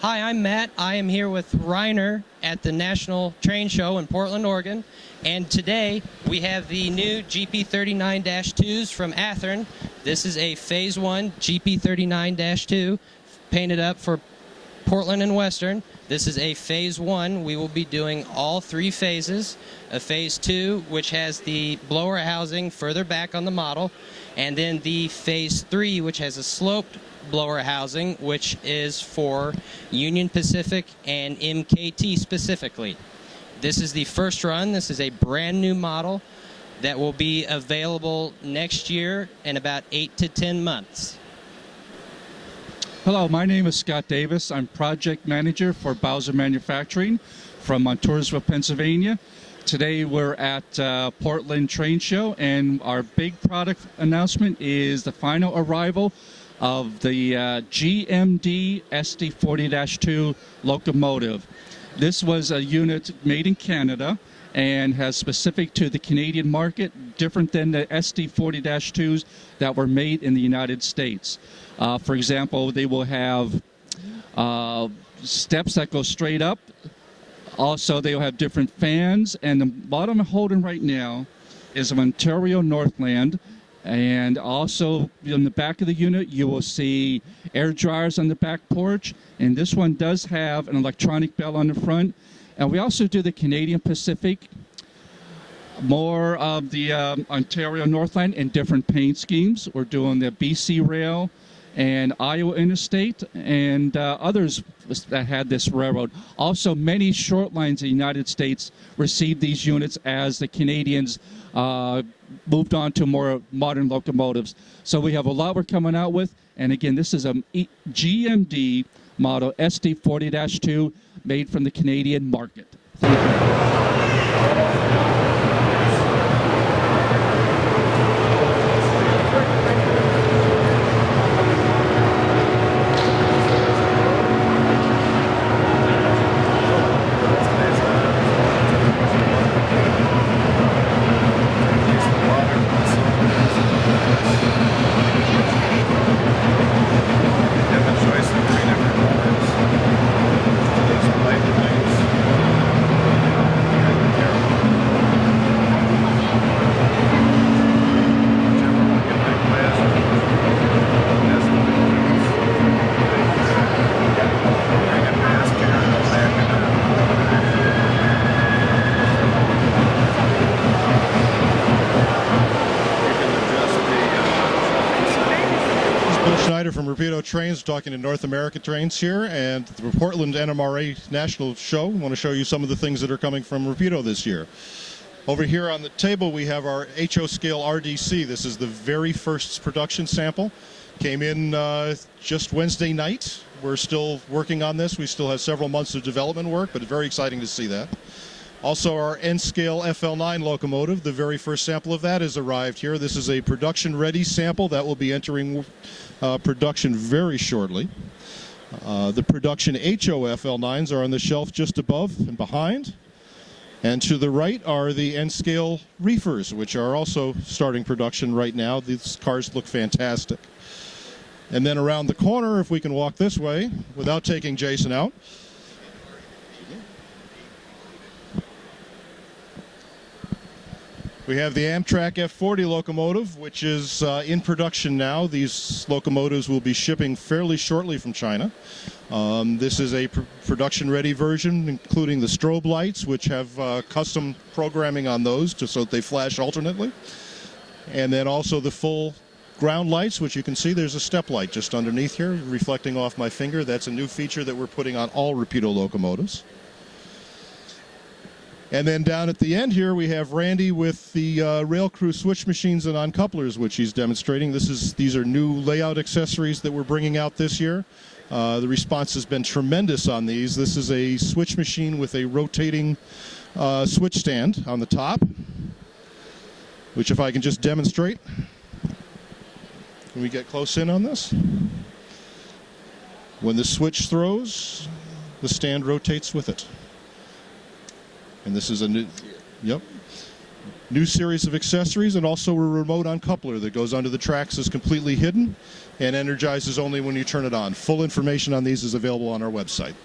Hi, I'm Matt. I am here with Reiner at the National Train Show in Portland, Oregon. And today we have the new GP39-2s from Athearn. This is a Phase 1 GP39-2 painted up for Portland and Western. This is a Phase 1. We will be doing all three phases. A Phase 2, which has the blower housing further back on the model. And then the Phase 3, which has a sloped blower housing, which is for Union Pacific and MKT specifically. This is the first run. This is a brand new model that will be available next year in about 8 to 10 months. Hello, my name is Scott Davis. I'm project manager for Bowser Manufacturing from Montoursville, Pennsylvania. Today we're at Portland Train Show, and our big product announcement is the final arrival of the GMD SD40-2 locomotive. This was a unit made in Canada and has specific to the Canadian market, different than the SD40-2s that were made in the United States. For example, they will have steps that go straight up. Also, they will have different fans, and the model I'm holding right now is of Ontario Northland. And also in the back of the unit, you will see air dryers on the back porch. And this one does have an electronic bell on the front. And we also do the Canadian Pacific, more of the Ontario Northland in different paint schemes. We're doing the BC Rail and Iowa Interstate and others that had this railroad. Also, many short lines in the United States received these units as the Canadians moved on to more modern locomotives. So we have a lot we're coming out with. And again, this is a GMD model SD40-2 made from the Canadian market. Thank you. From Rapido Trains, talking to North America Trains here, and the Portland NMRA National Show. I want to show you some of the things that are coming from Rapido this year. Over here on the table we have our HO scale RDC. This is the very first production sample. Came in just Wednesday night. We're still working on this. We still have several months of development work, but it's very exciting to see that. Also, our N-scale FL9 locomotive, the very first sample of that has arrived here. This is a production-ready sample that will be entering production very shortly. The production HO FL9s are on the shelf just above and behind. And to the right are the N-scale reefers, which are also starting production right now. These cars look fantastic. And then around the corner, if we can walk this way without taking Jason out, we have the Amtrak F40 locomotive, which is in production now. These locomotives will be shipping fairly shortly from China. This is a production-ready version, including the strobe lights, which have custom programming on those just so that they flash alternately. And then also the full ground lights, which you can see there's a step light just underneath here, reflecting off my finger. That's a new feature that we're putting on all Rapido locomotives. And then down at the end here, we have Randy with the rail crew switch machines and uncouplers, which he's demonstrating. These are new layout accessories that we're bringing out this year. The response has been tremendous on these. This is a switch machine with a rotating switch stand on the top, which if I can just demonstrate. Can we get close in on this? When the switch throws, the stand rotates with it. And this is a new new series of accessories, and also a remote uncoupler that goes onto the tracks, is completely hidden and energizes only when you turn it on. Full information on these is available on our website.